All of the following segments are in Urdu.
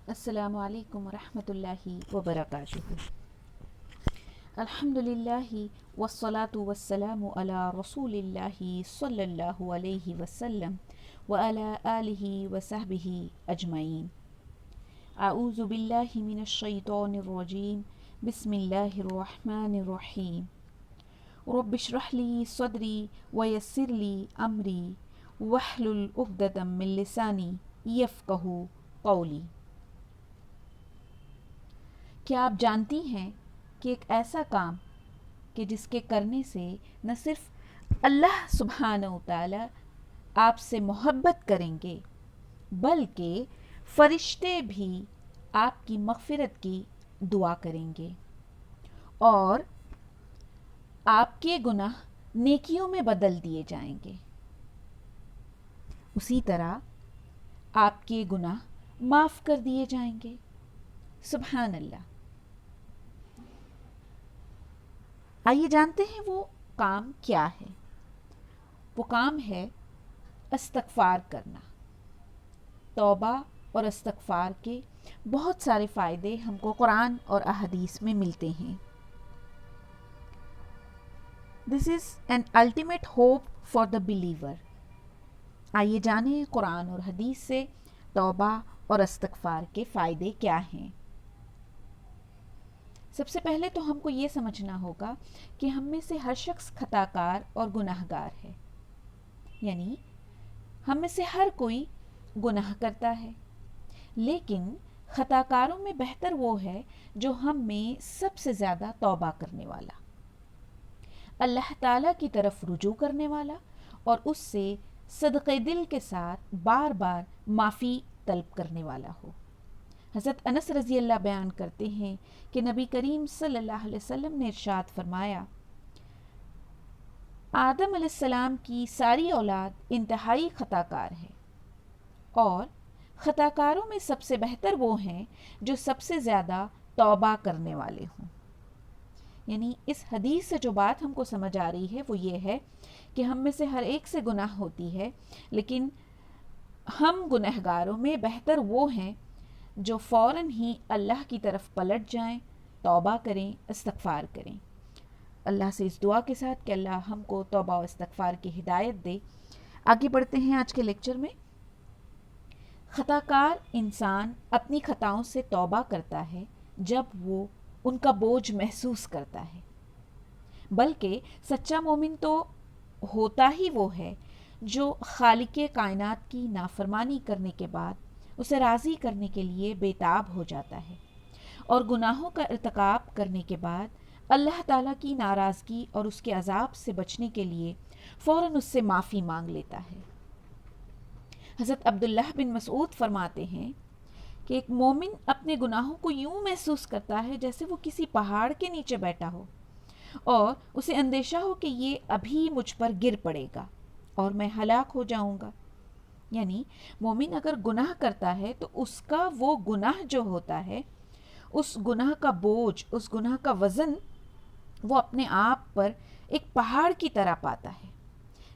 السلام علیکم ورحمۃ اللہ وبرکاتہ۔ الحمدللہ والصلاة والسلام علی رسول اللہ صلی اللہ علیہ وسلم وعلی آلہ وصحبہ اجمعین۔ اعوذ باللہ من الشیطان الرجیم، بسم اللہ الرحمن الرحیم۔ رب اشرح لی صدری ویسر لی امری واحلل عقدۃ من لسانی یفقہوا قولی۔ کیا آپ جانتی ہیں کہ ایک ایسا کام کہ جس کے کرنے سے نہ صرف اللہ سبحانہ و تعالی آپ سے محبت کریں گے بلکہ فرشتے بھی آپ کی مغفرت کی دعا کریں گے اور آپ کے گناہ نیکیوں میں بدل دیے جائیں گے، اسی طرح آپ کے گناہ معاف کر دیے جائیں گے۔ سبحان اللہ۔ آئیے جانتے ہیں وہ کام کیا ہے۔ وہ کام ہے استغفار کرنا۔ توبہ اور استغفار کے بہت سارے فائدے ہم کو قرآن اور احادیث میں ملتے ہیں۔ This is an ultimate hope for the believer. آئیے جانیں قرآن اور حدیث سے توبہ اور استغفار کے فائدے کیا ہیں۔ سب سے پہلے تو ہم کو یہ سمجھنا ہوگا کہ ہم میں سے ہر شخص خطا کار اور گناہ گار ہے، یعنی ہم میں سے ہر کوئی گناہ کرتا ہے، لیکن خطا کاروں میں بہتر وہ ہے جو ہم میں سب سے زیادہ توبہ کرنے والا، اللہ تعالیٰ کی طرف رجوع کرنے والا اور اس سے صدقے دل کے ساتھ بار بار معافی طلب کرنے والا ہو۔ حضرت انس رضی اللہ بیان کرتے ہیں کہ نبی کریم صلی اللہ علیہ وسلم نے ارشاد فرمایا، آدم علیہ السلام کی ساری اولاد انتہائی خطا کار ہے اور خطا کاروں میں سب سے بہتر وہ ہیں جو سب سے زیادہ توبہ کرنے والے ہوں۔ یعنی اس حدیث سے جو بات ہم کو سمجھ آ رہی ہے وہ یہ ہے کہ ہم میں سے ہر ایک سے گناہ ہوتی ہے، لیکن ہم گنہگاروں میں بہتر وہ ہیں جو فوراً ہی اللہ کی طرف پلٹ جائیں، توبہ کریں، استغفار کریں۔ اللہ سے اس دعا کے ساتھ کہ اللہ ہم کو توبہ و استغفار کی ہدایت دے۔ آگے بڑھتے ہیں آج کے لیکچر میں۔ خطا کار انسان اپنی خطاؤں سے توبہ کرتا ہے جب وہ ان کا بوجھ محسوس کرتا ہے، بلکہ سچا مومن تو ہوتا ہی وہ ہے جو خالق کائنات کی نافرمانی کرنے کے بعد اسے راضی کرنے کے لیے بےتاب ہو جاتا ہے اور گناہوں کا ارتکاب کرنے کے بعد اللہ تعالیٰ کی ناراضگی اور اس کے عذاب سے بچنے کے لیے فوراً اس سے معافی مانگ لیتا ہے۔ حضرت عبداللہ بن مسعود فرماتے ہیں کہ ایک مومن اپنے گناہوں کو یوں محسوس کرتا ہے جیسے وہ کسی پہاڑ کے نیچے بیٹھا ہو اور اسے اندیشہ ہو کہ یہ ابھی مجھ پر گر پڑے گا اور میں ہلاک ہو جاؤں گا۔ یعنی مومن اگر گناہ کرتا ہے تو اس کا وہ گناہ جو ہوتا ہے، اس گناہ کا بوجھ، اس گناہ کا وزن وہ اپنے آپ پر ایک پہاڑ کی طرح پاتا ہے،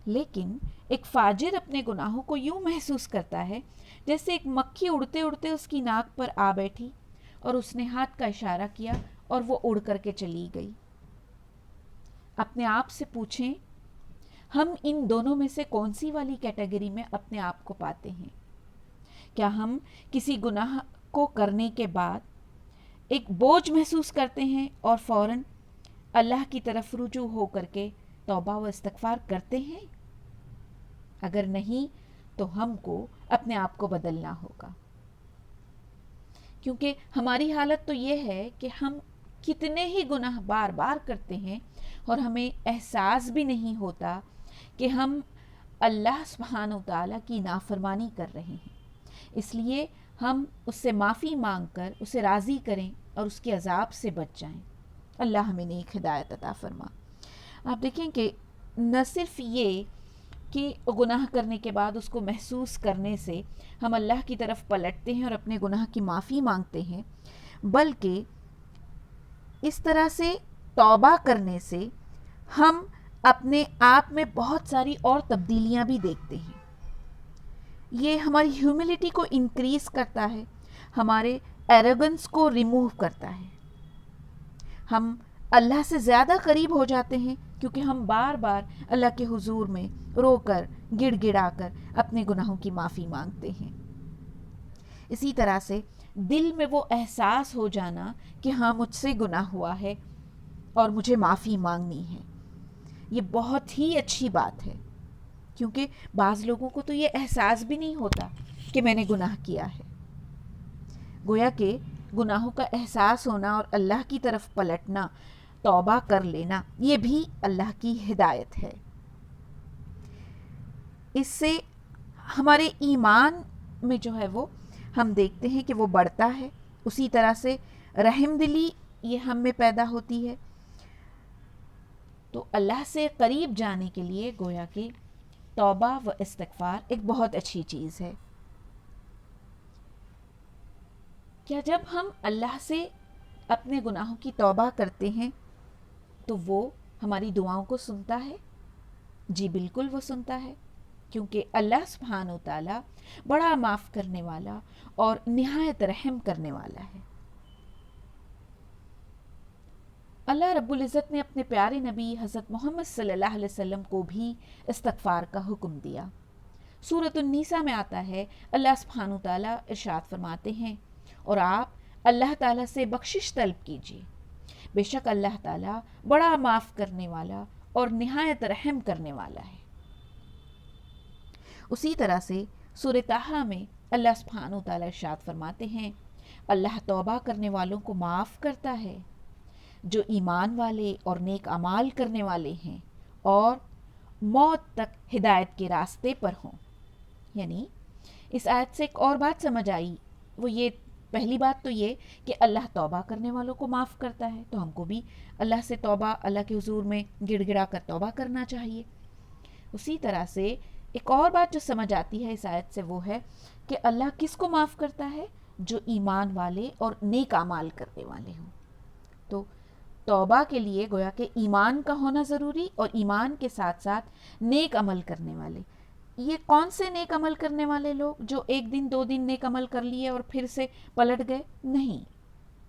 لیکن ایک فاجر اپنے گناہوں کو یوں محسوس کرتا ہے جیسے ایک مکھی اڑتے اڑتے اس کی ناک پر آ بیٹھی اور اس نے ہاتھ کا اشارہ کیا اور وہ اڑ کر کے چلی گئی۔ اپنے آپ سے پوچھیں، ہم ان دونوں میں سے کون سی والی کیٹیگری میں اپنے آپ کو پاتے ہیں؟ کیا ہم کسی گناہ کو کرنے کے بعد ایک بوجھ محسوس کرتے ہیں اور فوراً اللہ کی طرف رجوع ہو کر کے توبہ و استغفار کرتے ہیں؟ اگر نہیں تو ہم کو اپنے آپ کو بدلنا ہوگا، کیونکہ ہماری حالت تو یہ ہے کہ ہم کتنے ہی گناہ بار بار کرتے ہیں اور ہمیں احساس بھی نہیں ہوتا کہ ہم اللہ سبحانہ وتعالیٰ کی نافرمانی کر رہے ہیں۔ اس لیے ہم اس سے معافی مانگ کر اسے راضی کریں اور اس کے عذاب سے بچ جائیں۔ اللہ ہمیں نیک ہدایت عطا فرما۔ آپ دیکھیں کہ نہ صرف یہ کہ گناہ کرنے کے بعد اس کو محسوس کرنے سے ہم اللہ کی طرف پلٹتے ہیں اور اپنے گناہ کی معافی مانگتے ہیں، بلکہ اس طرح سے توبہ کرنے سے ہم اپنے آپ میں بہت ساری اور تبدیلیاں بھی دیکھتے ہیں۔ یہ ہماری ہیوملٹی کو انکریز کرتا ہے ہمارے ایروگنس کو ریموو کرتا ہے. ہم اللہ سے زیادہ قریب ہو جاتے ہیں کیونکہ ہم بار بار اللہ کے حضور میں رو کر گڑ گڑا کر اپنے گناہوں کی معافی مانگتے ہیں. اسی طرح سے دل میں وہ احساس ہو جانا کہ ہاں مجھ سے گناہ ہوا ہے اور مجھے معافی مانگنی ہے، یہ بہت ہی اچھی بات ہے، کیونکہ بعض لوگوں کو تو یہ احساس بھی نہیں ہوتا کہ میں نے گناہ کیا ہے. گویا کہ گناہوں کا احساس ہونا اور اللہ کی طرف پلٹنا، توبہ کر لینا، یہ بھی اللہ کی ہدایت ہے. اس سے ہمارے ایمان میں جو ہے وہ ہم دیکھتے ہیں کہ وہ بڑھتا ہے. اسی طرح سے رحم دلی یہ ہم میں پیدا ہوتی ہے. تو اللہ سے قریب جانے کے لیے گویا کہ توبہ و استغفار ایک بہت اچھی چیز ہے. کیا جب ہم اللہ سے اپنے گناہوں کی توبہ کرتے ہیں تو وہ ہماری دعاؤں کو سنتا ہے؟ جی بالکل وہ سنتا ہے، کیونکہ اللہ سبحانہ و تعالی بڑا معاف کرنے والا اور نہایت رحم کرنے والا ہے. اللہ رب العزت نے اپنے پیارے نبی حضرت محمد صلی اللہ علیہ وسلم کو بھی استغفار کا حکم دیا. سورۃ النساء میں آتا ہے، اللہ سبحانہ و تعالی ارشاد فرماتے ہیں اور آپ اللہ تعالیٰ سے بخشش طلب کیجیے، بے شک اللہ تعالیٰ بڑا معاف کرنے والا اور نہایت رحم کرنے والا ہے. اسی طرح سے سورہ طٰہٰ میں اللہ سبحانہ و تعالیٰ ارشاد فرماتے ہیں، اللہ توبہ کرنے والوں کو معاف کرتا ہے جو ایمان والے اور نیک اعمال کرنے والے ہیں اور موت تک ہدایت کے راستے پر ہوں. یعنی اس آیت سے ایک اور بات سمجھ آئی، وہ یہ پہلی بات تو یہ کہ اللہ توبہ کرنے والوں کو معاف کرتا ہے، تو ہم کو بھی اللہ سے توبہ، اللہ کے حضور میں گڑ گڑا کر توبہ کرنا چاہیے. اسی طرح سے ایک اور بات جو سمجھ آتی ہے اس آیت سے وہ ہے کہ اللہ کس کو معاف کرتا ہے؟ جو ایمان والے اور نیک اعمال کرنے والے ہوں. تو توبہ کے لیے گویا کہ ایمان کا ہونا ضروری اور ایمان کے ساتھ ساتھ نیک عمل کرنے والے. یہ کون سے نیک عمل کرنے والے لوگ جو ایک دن 2 دن نیک عمل کر لیے اور پھر سے پلٹ گئے؟ نہیں،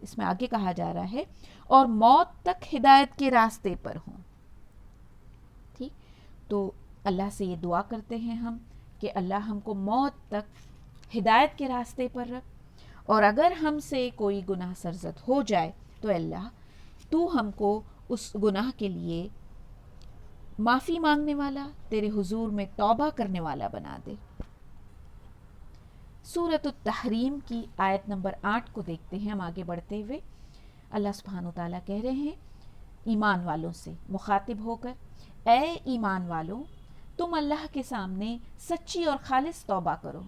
اس میں آگے کہا جا رہا ہے اور موت تک ہدایت کے راستے پر ہوں. ٹھیک، تو اللہ سے یہ دعا کرتے ہیں ہم کہ اللہ ہم کو موت تک ہدایت کے راستے پر رکھ، اور اگر ہم سے کوئی گناہ سرزد ہو جائے تو اللہ تو ہم کو اس گناہ کے لیے معافی مانگنے والا، تیرے حضور میں توبہ کرنے والا بنا دے. سورۃ التحریم کی آیت نمبر 8 کو دیکھتے ہیں ہم آگے بڑھتے ہوئے. اللہ سبحانہ وتعالیٰ کہہ رہے ہیں ایمان والوں سے مخاطب ہو کر، اے ایمان والوں تم اللہ کے سامنے سچی اور خالص توبہ کرو،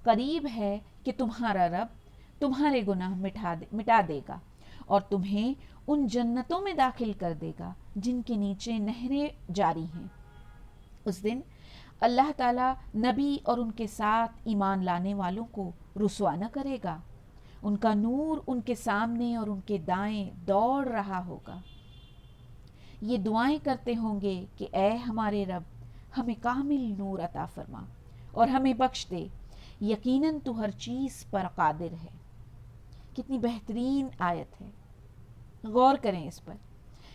قریب ہے کہ تمہارا رب تمہارے گناہ مٹا دے گا اور تمہیں ان جنتوں میں داخل کر دے گا جن کے نیچے نہریں جاری ہیں. اس دن اللہ تعالیٰ نبی اور ان کے ساتھ ایمان لانے والوں کو رسوا نہ کرے گا. ان کا نور ان کے سامنے اور ان کے دائیں دوڑ رہا ہوگا. یہ دعائیں کرتے ہوں گے کہ اے ہمارے رب ہمیں کامل نور عطا فرما اور ہمیں بخش دے، یقیناً تو ہر چیز پر قادر ہے. کتنی بہترین آیت ہے، غور کریں اس پر.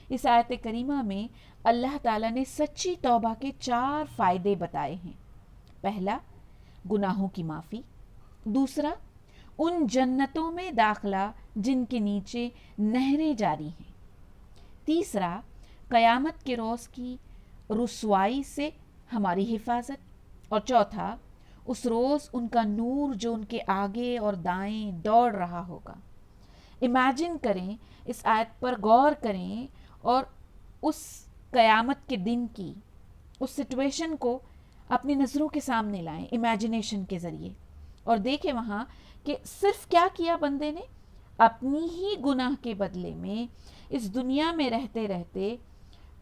اس آیت کریمہ میں اللہ تعالیٰ نے سچی توبہ کے 4 فائدے بتائے ہیں. پہلا، گناہوں کی معافی. دوسرا، ان جنتوں میں داخلہ جن کے نیچے نہریں جاری ہیں. تیسرا، قیامت کے روز کی رسوائی سے ہماری حفاظت. اور چوتھا، اس روز ان کا نور جو ان کے آگے اور دائیں دوڑ رہا ہوگا. امیجن کریں، اس آیت پر غور کریں اور اس قیامت کے دن کی اس سچویشن کو اپنی نظروں کے سامنے لائیں امیجنیشن کے ذریعے، اور دیکھیں وہاں کہ صرف کیا کیا بندے نے، اپنی ہی گناہ کے بدلے میں اس دنیا میں رہتے رہتے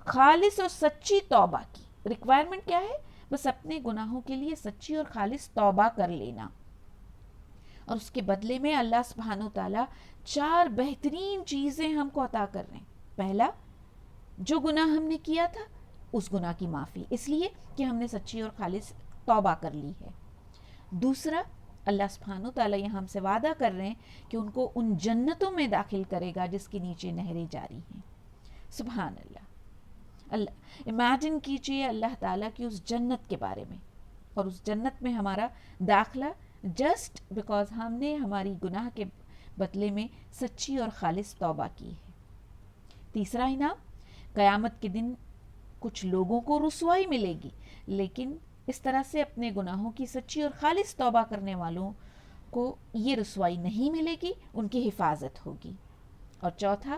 خالص اور سچی توبہ کی. ریکوائرمنٹ کیا ہے؟ بس اپنے گناہوں کے لیے سچی اور خالص توبہ کر لینا، اور اس کے بدلے میں اللہ سبحانہ وتعالیٰ 4 بہترین چیزیں ہم کو عطا کر رہے ہیں. پہلا، جو گناہ ہم نے کیا تھا اس گناہ کی معافی، اس لیے کہ ہم نے سچی اور خالص توبہ کر لی ہے. دوسرا، اللہ سبحانہ تعالیٰ یہاں ہم سے وعدہ کر رہے ہیں کہ ان کو ان جنتوں میں داخل کرے گا جس کے نیچے نہریں جاری ہیں. سبحان اللہ امیجن کیجئے اللہ تعالیٰ کی اس جنت کے بارے میں، اور اس جنت میں ہمارا داخلہ جسٹ بیکاز ہم نے ہماری گناہ کے بدلے میں سچی اور خالص توبہ کی ہے. تیسرا انعام، قیامت کے دن کچھ لوگوں کو رسوائی ملے گی، لیکن اس طرح سے اپنے گناہوں کی سچی اور خالص توبہ کرنے والوں کو یہ رسوائی نہیں ملے گی، ان کی حفاظت ہوگی. اور چوتھا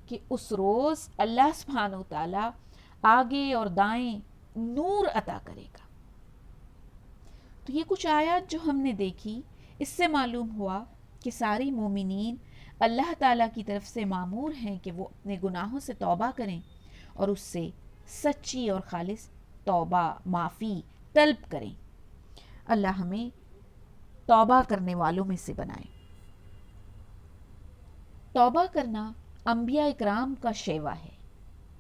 کہ اس روز اللہ سبحانہ وتعالی آگے اور دائیں نور عطا کرے گا. تو یہ کچھ آیات جو ہم نے دیکھی، اس سے معلوم ہوا کہ ساری مومنین اللہ تعالیٰ کی طرف سے مامور ہیں کہ وہ اپنے گناہوں سے توبہ کریں اور اس سے سچی اور خالص توبہ معافی طلب کریں. اللہ ہمیں توبہ کرنے والوں میں سے بنائے. توبہ کرنا انبیاء اکرام کا شیوا ہے.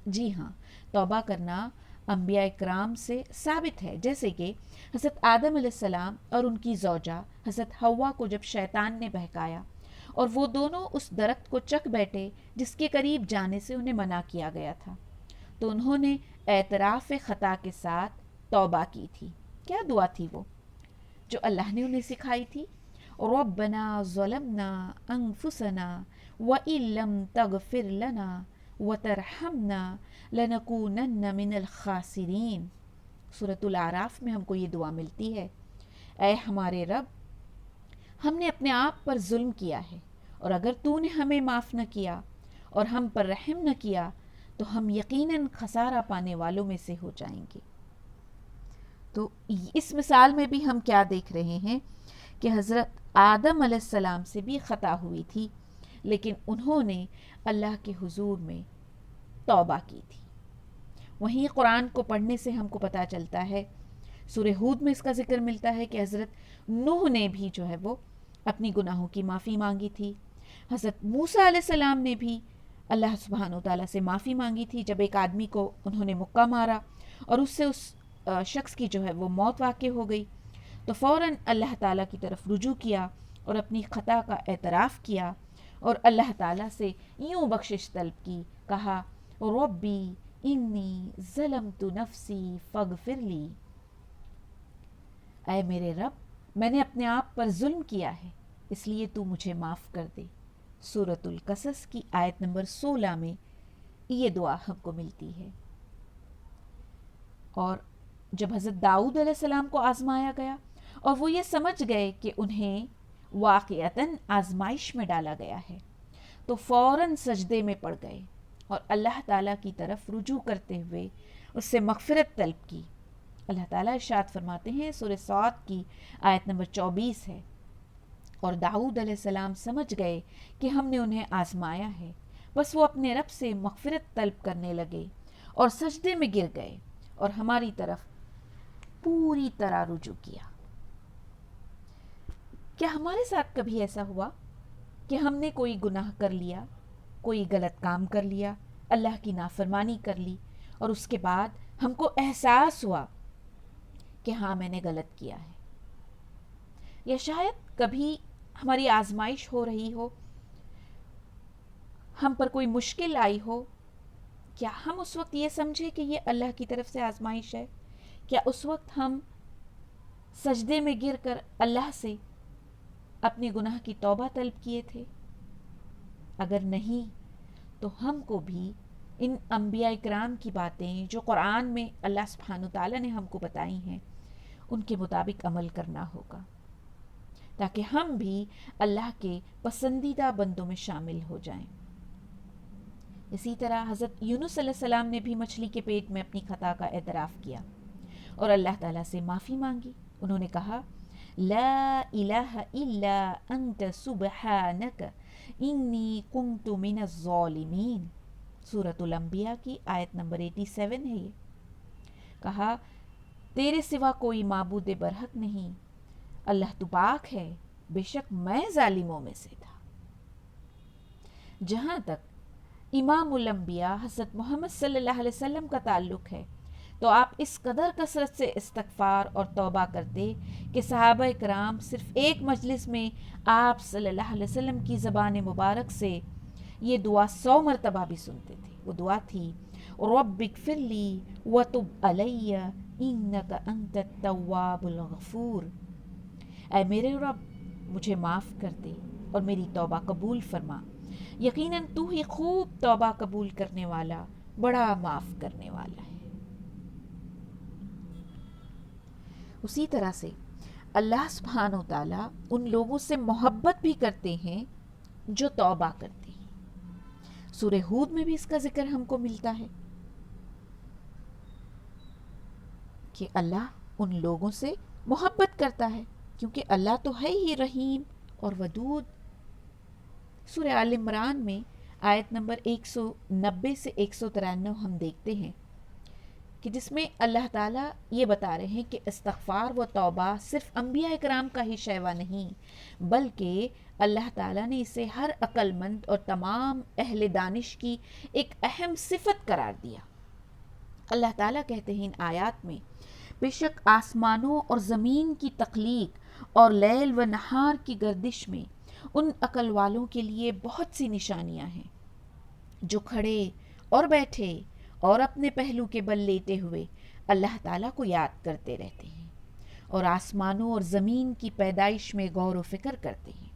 جی ہاں، توبہ کرنا انبیاء اکرام سے ثابت ہے، جیسے کہ حضرت آدم علیہ السلام اور ان کی زوجہ حضرت حوا کو جب شیطان نے بہکایا اور وہ دونوں اس درخت کو چکھ بیٹھے جس کے قریب جانے سے انہیں منع کیا گیا تھا، تو انہوں نے اعتراف خطا کے ساتھ توبہ کی تھی. کیا دعا تھی وہ جو اللہ نے انہیں سکھائی تھی؟ ربنا ظلمنا انفسنا وَإِن لَّمْ تَغْفِرْ لَنَا وَتَرْحَمْنَا لَنَكُونَنَّ مِنَ الْخَاسِرِينَ. سورۃ الاعراف میں ہم کو یہ دعا ملتی ہے، اے ہمارے رب، ہم نے اپنے آپ پر ظلم کیا ہے، اور اگر تو نے ہمیں معاف نہ کیا اور ہم پر رحم نہ کیا تو ہم یقیناً خسارہ پانے والوں میں سے ہو جائیں گے. تو اس مثال میں بھی ہم کیا دیکھ رہے ہیں کہ حضرت آدم علیہ السلام سے بھی خطا ہوئی تھی، لیکن انہوں نے اللہ کے حضور میں توبہ کی تھی. وہیں قرآن کو پڑھنے سے ہم کو پتہ چلتا ہے، سورہ ہود میں اس کا ذکر ملتا ہے کہ حضرت نوح نے بھی جو ہے وہ اپنی گناہوں کی معافی مانگی تھی. حضرت موسیٰ علیہ السلام نے بھی اللہ سبحانہ وتعالیٰ سے معافی مانگی تھی جب ایک آدمی کو انہوں نے مکہ مارا اور اس سے اس شخص کی جو ہے وہ موت واقع ہو گئی، تو فوراً اللہ تعالیٰ کی طرف رجوع کیا اور اپنی خطا کا اعتراف کیا اور اللہ تعالیٰ سے یوں بخشش طلب کی، کہا ربی انی ظلمت نفسی فاغفر لی. اے میرے رب، میں نے اپنے آپ پر ظلم کیا ہے، اس لیے تو مجھے معاف کر دے. سورۃ القصص کی آیت نمبر 16 میں یہ دعا ہم کو ملتی ہے. اور جب حضرت داؤد علیہ السلام کو آزمایا گیا اور وہ یہ سمجھ گئے کہ انہیں واقعتاً آزمائش میں ڈالا گیا ہے، تو فوراً سجدے میں پڑ گئے اور اللہ تعالیٰ کی طرف رجوع کرتے ہوئے اس سے مغفرت طلب کی. اللہ تعالیٰ ارشاد فرماتے ہیں، سورہ صاد کی آیت نمبر 24 ہے، اور داؤد علیہ السلام سمجھ گئے کہ ہم نے انہیں آزمایا ہے، بس وہ اپنے رب سے مغفرت طلب کرنے لگے اور سجدے میں گر گئے اور ہماری طرف پوری طرح رجوع کیا. کیا ہمارے ساتھ کبھی ایسا ہوا کہ ہم نے کوئی گناہ کر لیا، کوئی غلط کام کر لیا، اللہ کی نافرمانی کر لی، اور اس کے بعد ہم کو احساس ہوا کہ ہاں میں نے غلط کیا ہے؟ یا شاید کبھی ہماری آزمائش ہو رہی ہو، ہم پر کوئی مشکل آئی ہو، کیا ہم اس وقت یہ سمجھے کہ یہ اللہ کی طرف سے آزمائش ہے؟ کیا اس وقت ہم سجدے میں گر کر اللہ سے اپنے گناہ کی توبہ طلب کیے تھے؟ اگر نہیں تو ہم کو بھی ان انبیاء کرام کی باتیں جو قرآن میں اللہ سبحانہ تعالیٰ نے ہم کو بتائی ہیں ان کے مطابق عمل کرنا ہوگا، تاکہ ہم بھی اللہ کے پسندیدہ بندوں میں شامل ہو جائیں. اسی طرح حضرت یونس علیہ السلام نے بھی مچھلی کے پیٹ میں اپنی خطا کا اعتراف کیا اور اللہ تعالیٰ سے معافی مانگی. انہوں نے کہا لا الہ الا انت سبحانک انی کنت من الظالمین. سورۃ الانبیاء کی آیت نمبر 87 ہے. یہ کہا تیرے سوا کوئی معبود برحق نہیں، اللہ تو پاک ہے، بے شک میں ظالموں میں سے تھا. جہاں تک امام الانبیاء حضرت محمد صلی اللہ علیہ وسلم کا تعلق ہے تو آپ اس قدر کثرت سے استغفار اور توبہ کرتے کہ صحابہ کرام صرف ایک مجلس میں آپ صلی اللہ علیہ وسلم کی زبان مبارک سے یہ دعا 100 مرتبہ بھی سنتے تھے. وہ دعا تھی رب اغفر لی وتب علی انک انت التواب الغفور. اے میرے رب مجھے معاف کر دے اور میری توبہ قبول فرما، یقیناً تو ہی خوب توبہ قبول کرنے والا، بڑا معاف کرنے والا ہے. اسی طرح سے اللہ سبحانہ و تعالیٰ ان لوگوں سے محبت بھی کرتے ہیں جو توبہ کرتے ہیں. سورہ ہود میں بھی اس کا ذکر ہم کو ملتا ہے کہ اللہ ان لوگوں سے محبت کرتا ہے کیونکہ اللہ تو ہے ہی رحیم اور ودود. سورہ آل عمران میں آیت نمبر 190 سے 193 ہم دیکھتے ہیں کہ جس میں اللہ تعالیٰ یہ بتا رہے ہیں کہ استغفار و توبہ صرف انبیاء اکرام کا ہی شیوا نہیں، بلکہ اللہ تعالیٰ نے اسے ہر عقل مند اور تمام اہل دانش کی ایک اہم صفت قرار دیا. اللہ تعالیٰ کہتے ہیں ان آیات میں بے شک آسمانوں اور زمین کی تخلیق اور لیل و نہار کی گردش میں ان عقل والوں کے لیے بہت سی نشانیاں ہیں جو کھڑے اور بیٹھے اور اپنے پہلو کے بل لیٹے ہوئے اللہ تعالیٰ کو یاد کرتے رہتے ہیں اور آسمانوں اور زمین کی پیدائش میں غور و فکر کرتے ہیں.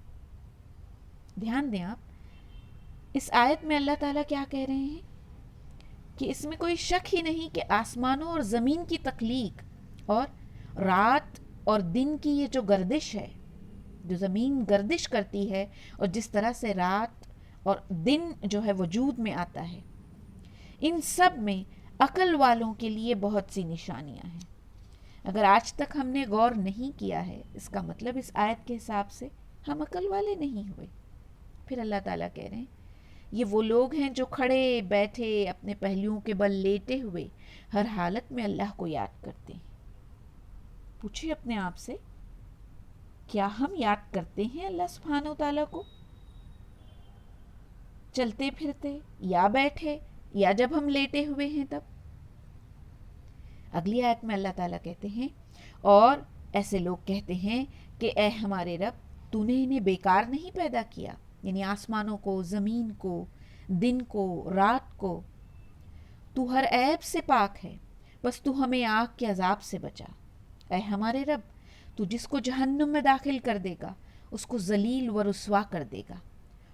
دھیان دیں آپ اس آیت میں اللہ تعالیٰ کیا کہہ رہے ہیں کہ اس میں کوئی شک ہی نہیں کہ آسمانوں اور زمین کی تخلیق اور رات اور دن کی یہ جو گردش ہے، جو زمین گردش کرتی ہے اور جس طرح سے رات اور دن جو ہے وجود میں آتا ہے، ان سب میں عقل والوں کے لیے بہت سی نشانیاں ہیں. اگر آج تک ہم نے غور نہیں کیا ہے اس کا مطلب اس آیت کے حساب سے ہم عقل والے نہیں ہوئے. پھر اللہ تعالیٰ کہہ رہے ہیں یہ وہ لوگ ہیں جو کھڑے بیٹھے اپنے پہلوؤں کے بل لیٹے ہوئے ہر حالت میں اللہ کو یاد کرتے ہیں. پوچھیں اپنے آپ سے کیا ہم یاد کرتے ہیں اللہ سبحانہ و تعالیٰ کو؟ چلتے پھرتے یا بیٹھے یا جب ہم لیٹے ہوئے ہیں تب؟ اگلی آیت میں اللہ تعالیٰ کہتے ہیں اور ایسے لوگ کہتے ہیں کہ اے ہمارے رب تو نے انہیں بیکار نہیں پیدا کیا، یعنی آسمانوں کو، زمین کو، دن کو، رات کو. تو ہر عیب سے پاک ہے، بس تو ہمیں آگ کے عذاب سے بچا. اے ہمارے رب تو جس کو جہنم میں داخل کر دے گا اس کو ذلیل و رسوا کر دے گا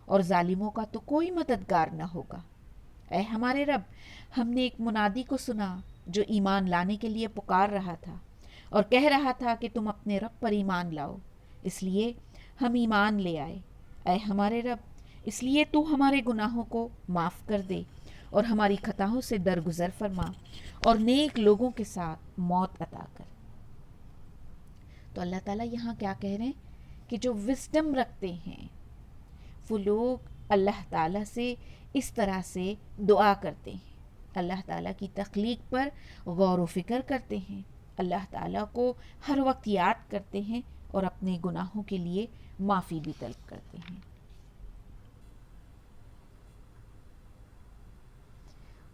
اور ظالموں کا تو کوئی مددگار نہ ہوگا. اے ہمارے رب ہم نے ایک منادی کو سنا جو ایمان لانے کے لیے پکار رہا تھا اور کہہ رہا تھا کہ تم اپنے رب پر ایمان لاؤ، اس لیے ہم ایمان لے آئے. اے ہمارے رب اس لیے تو ہمارے گناہوں کو معاف کر دے اور ہماری خطاؤں سے درگزر فرما اور نیک لوگوں کے ساتھ موت عطا کر. تو اللہ تعالیٰ یہاں کیا کہہ رہے ہیں کہ جو وزڈم رکھتے ہیں وہ لوگ اللہ تعالیٰ سے اس طرح سے دعا کرتے ہیں، اللہ تعالیٰ کی تخلیق پر غور و فکر کرتے ہیں، اللہ تعالیٰ کو ہر وقت یاد کرتے ہیں اور اپنے گناہوں کے لیے معافی بھی طلب کرتے ہیں.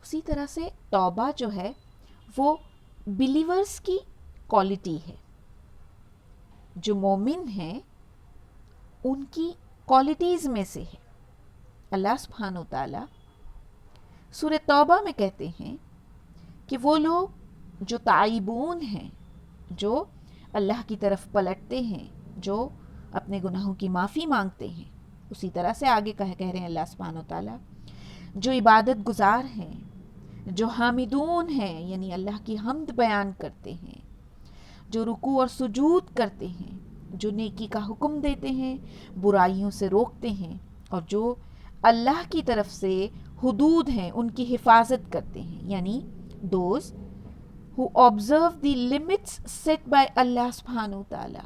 اسی طرح سے توبہ جو ہے وہ بلیورز کی کوالٹی ہے، جو مومن ہیں ان کی کوالٹیز میں سے ہے. اللہ سبحانہ و تعالیٰ سورہ توبہ میں کہتے ہیں کہ وہ لوگ جو تائبون ہیں، جو اللہ کی طرف پلٹتے ہیں، جو اپنے گناہوں کی معافی مانگتے ہیں. اسی طرح سے آگے کہہ رہے ہیں اللہ سبحانہ و تعالیٰ جو عبادت گزار ہیں، جو حامدون ہیں یعنی اللہ کی حمد بیان کرتے ہیں، جو رکوع اور سجود کرتے ہیں، جو نیکی کا حکم دیتے ہیں، برائیوں سے روکتے ہیں، اور جو اللہ کی طرف سے حدود ہیں ان کی حفاظت کرتے ہیں، یعنی those who observe the limits set by اللہ سبحانہ و تعالی.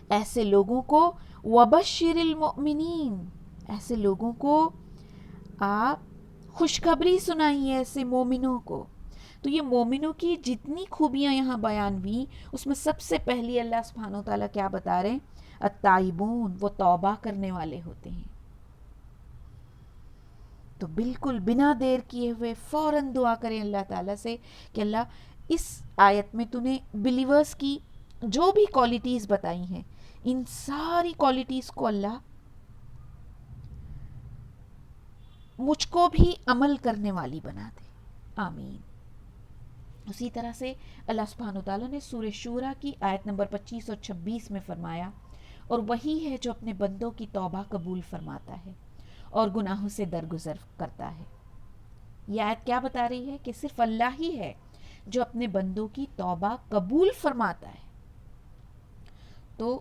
ایسے لوگوں کو وبشر المؤمنین، ایسے لوگوں کو آپ خوشخبری سنائیے ایسے مومنوں کو. تو یہ مومنوں کی جتنی خوبیاں یہاں بیان ہوئی اس میں سب سے پہلی اللہ سبحانہ و تعالیٰ کیا بتا رہے ہیں؟ التائبون، وہ توبہ کرنے والے ہوتے ہیں. تو بالکل بنا دیر کیے ہوئے فوراً دعا کریں اللہ تعالیٰ سے کہ اللہ اس آیت میں تو نے بلیورز کی جو بھی کوالٹیز بتائی ہیں ان ساری کوالٹیز کو اللہ مجھ کو بھی عمل کرنے والی بنا دے، آمین۔ اسی طرح سے اللہ سبحانہ وتعالیٰ نے سورہ شورى کی آیت نمبر 25 اور 26 میں فرمایا، اور وہی ہے جو اپنے بندوں کی توبہ قبول فرماتا ہے اور گناہوں سے درگزر کرتا ہے۔ یہ آیت کیا بتا رہی ہے کہ صرف اللہ ہی ہے جو اپنے بندوں کی توبہ قبول فرماتا ہے۔ تو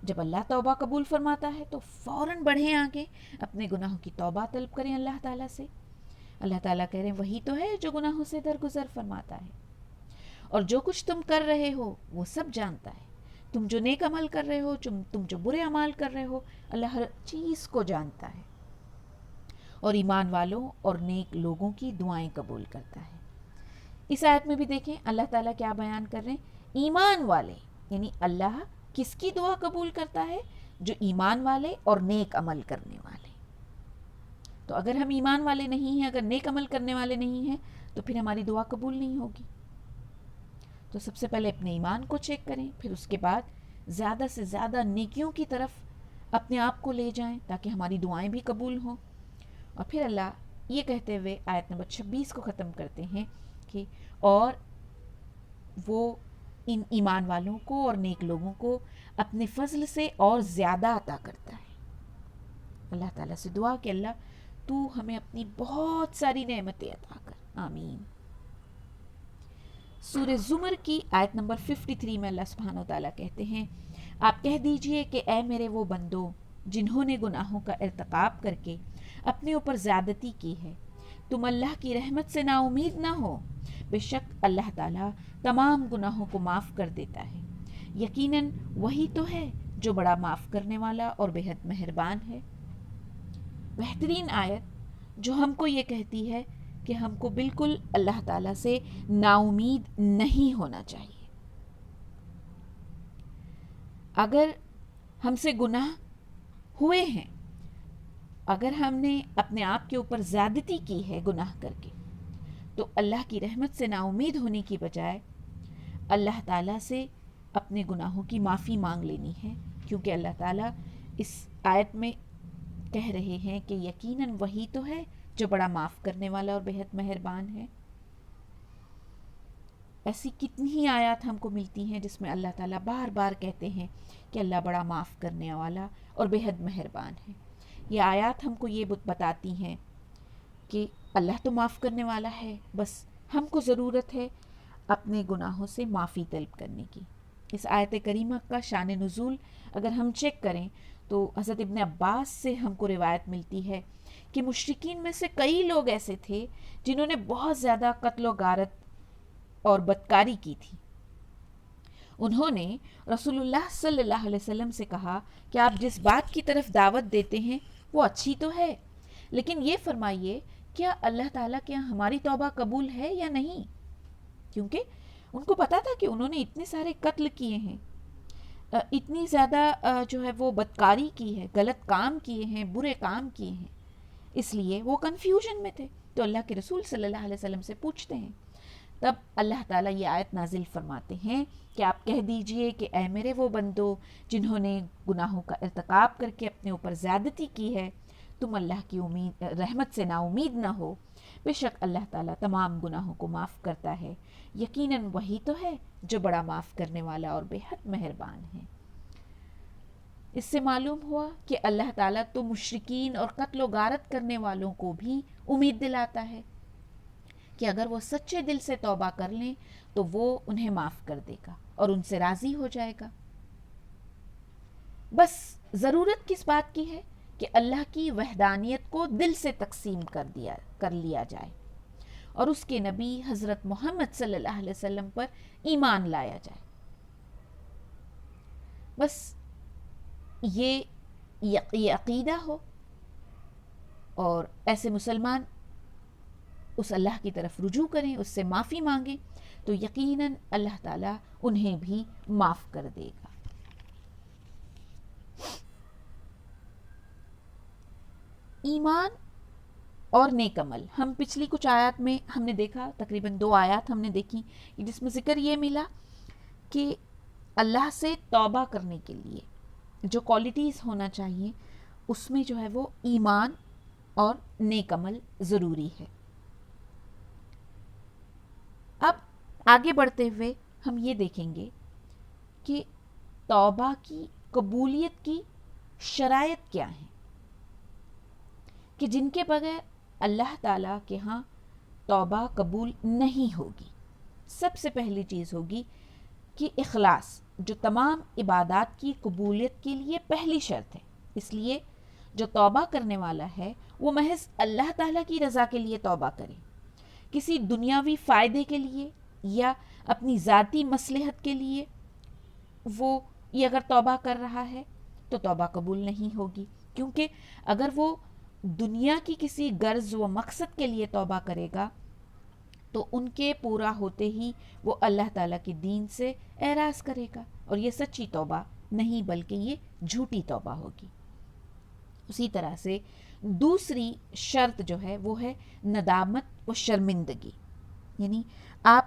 جب اللہ توبہ قبول فرماتا ہے تو فوراً بڑھیں آگے، اپنے گناہوں کی توبہ طلب کریں اللہ تعالیٰ سے۔ اللہ تعالیٰ کہہ رہے ہیں وہی تو ہے جو گناہوں سے درگزر فرماتا ہے، اور جو کچھ تم کر رہے ہو وہ سب جانتا ہے۔ تم جو نیک عمل کر رہے ہو، تم جو برے اعمال کر رہے ہو، اللہ ہر چیز کو جانتا ہے، اور ایمان والوں اور نیک لوگوں کی دعائیں قبول کرتا ہے۔ اس آیت میں بھی دیکھیں اللہ تعالیٰ کیا بیان کر رہے ہیں، ایمان والے، یعنی اللہ کس کی دعا قبول کرتا ہے؟ جو ایمان والے اور نیک عمل کرنے والے۔ تو اگر ہم ایمان والے نہیں ہیں، اگر نیک عمل کرنے والے نہیں ہیں، تو پھر ہماری دعا قبول نہیں ہوگی۔ تو سب سے پہلے اپنے ایمان کو چیک کریں، پھر اس کے بعد زیادہ سے زیادہ نیکیوں کی طرف اپنے آپ کو لے جائیں تاکہ ہماری دعائیں بھی قبول ہوں۔ اور پھر اللہ یہ کہتے ہوئے آیت نمبر 26 کو ختم کرتے ہیں کہ اور وہ ان ایمان والوں کو اور نیک لوگوں کو اپنے فضل سے اور زیادہ عطا کرتا ہے۔ اللہ تعالیٰ سے دعا کہ اللہ تو ہمیں اپنی بہت ساری نعمتیں عطا کر، آمین۔ سورہ زمر کی آیت نمبر 53 میں اللہ سبحانہ وتعالیٰ کہتے ہیں، آپ کہہ دیجئے کہ اے میرے وہ بندو جنہوں نے گناہوں کا ارتکاب کر کے اپنے اوپر زیادتی کی ہے، تم اللہ کی رحمت سے نا امید نہ ہو، بے شک اللہ تعالیٰ تمام گناہوں کو معاف کر دیتا ہے، یقیناً وہی تو ہے جو بڑا معاف کرنے والا اور بے حد مہربان ہے۔ بہترین آیت جو ہم کو یہ کہتی ہے کہ ہم کو بالکل اللہ تعالیٰ سے نا امید نہیں ہونا چاہیے۔ اگر ہم سے گناہ ہوئے ہیں، اگر ہم نے اپنے آپ کے اوپر زیادتی کی ہے گناہ کر کے، تو اللہ کی رحمت سے نا امید ہونے کی بجائے اللہ تعالیٰ سے اپنے گناہوں کی معافی مانگ لینی ہے، کیونکہ اللہ تعالیٰ اس آیت میں کہہ رہے ہیں کہ یقیناً وہی تو ہے جو بڑا معاف کرنے والا اور بے حد مہربان ہے۔ ایسی کتنی ہی آیات ہم کو ملتی ہیں جس میں اللہ تعالیٰ بار بار کہتے ہیں کہ اللہ بڑا معاف کرنے والا اور بے حد مہربان ہے۔ یہ آیات ہم کو یہ بتاتی ہیں کہ اللہ تو معاف کرنے والا ہے، بس ہم کو ضرورت ہے اپنے گناہوں سے معافی طلب کرنے کی۔ اس آیت کریمہ کا شان نزول اگر ہم چیک کریں تو حضرت ابن عباس سے ہم کو روایت ملتی ہے کہ مشرکین میں سے کئی لوگ ایسے تھے جنہوں نے بہت زیادہ قتل و غارت اور بدکاری کی تھی۔ انہوں نے رسول اللہ صلی اللہ علیہ وسلم سے کہا کہ آپ جس بات کی طرف دعوت دیتے ہیں وہ اچھی تو ہے، لیکن یہ فرمائیے کیا اللہ تعالیٰ کے یہاں ہماری توبہ قبول ہے یا نہیں؟ کیونکہ ان کو پتا تھا کہ انہوں نے اتنے سارے قتل کیے ہیں، اتنی زیادہ جو ہے وہ بدکاری کی ہے، غلط کام کیے ہیں، برے کام کیے ہیں، اس لیے وہ کنفیوژن میں تھے۔ تو اللہ کے رسول صلی اللہ علیہ وسلم سے پوچھتے ہیں، تب اللہ تعالیٰ یہ آیت نازل فرماتے ہیں کہ آپ کہہ دیجئے کہ اے میرے وہ بندو جنہوں نے گناہوں کا ارتکاب کر کے اپنے اوپر زیادتی کی ہے، تم اللہ کی رحمت سے نا امید نہ ہو، بے شک اللہ تعالیٰ تمام گناہوں کو معاف کرتا ہے، یقیناً وہی تو ہے جو بڑا معاف کرنے والا اور بے حد مہربان ہے۔ اس سے معلوم ہوا کہ اللہ تعالیٰ تو مشرکین اور قتل و غارت کرنے والوں کو بھی امید دلاتا ہے کہ اگر وہ سچے دل سے توبہ کر لیں تو وہ انہیں معاف کر دے گا اور ان سے راضی ہو جائے گا۔ بس ضرورت کس بات کی ہے کہ اللہ کی وحدانیت کو دل سے تقسیم کر لیا جائے اور اس کے نبی حضرت محمد صلی اللہ علیہ وسلم پر ایمان لایا جائے۔ بس یہ عقیدہ ہو اور ایسے مسلمان اس اللہ کی طرف رجوع کریں، اس سے معافی مانگیں، تو یقیناً اللہ تعالیٰ انہیں بھی معاف کر دے گا۔ ایمان اور نیک عمل. ہم پچھلی کچھ آیات میں ہم نے دیکھا، تقریباً 2 آیات ہم نے دیکھی جس میں ذکر یہ ملا کہ اللہ سے توبہ کرنے کے لیے جو کوالٹیز ہونا چاہیے اس میں جو ہے وہ ایمان اور نیک عمل ضروری ہے. اب آگے بڑھتے ہوئے ہم یہ دیکھیں گے کہ توبہ کی قبولیت کی شرائط کیا ہیں کہ جن کے بغیر اللہ تعالیٰ کے ہاں توبہ قبول نہیں ہوگی. سب سے پہلی چیز ہوگی کہ اخلاص، جو تمام عبادات کی قبولیت کے لیے پہلی شرط ہے. اس لیے جو توبہ کرنے والا ہے وہ محض اللہ تعالیٰ کی رضا کے لیے توبہ کرے، کسی دنیاوی فائدے کے لیے یا اپنی ذاتی مصلحت کے لیے وہ یہ اگر توبہ کر رہا ہے تو توبہ قبول نہیں ہوگی. کیونکہ اگر وہ دنیا کی کسی غرض و مقصد کے لیے توبہ کرے گا تو ان کے پورا ہوتے ہی وہ اللہ تعالیٰ کے دین سے اعراض کرے گا، اور یہ سچی توبہ نہیں بلکہ یہ جھوٹی توبہ ہوگی. اسی طرح سے دوسری شرط جو ہے وہ ہے ندامت و شرمندگی، یعنی آپ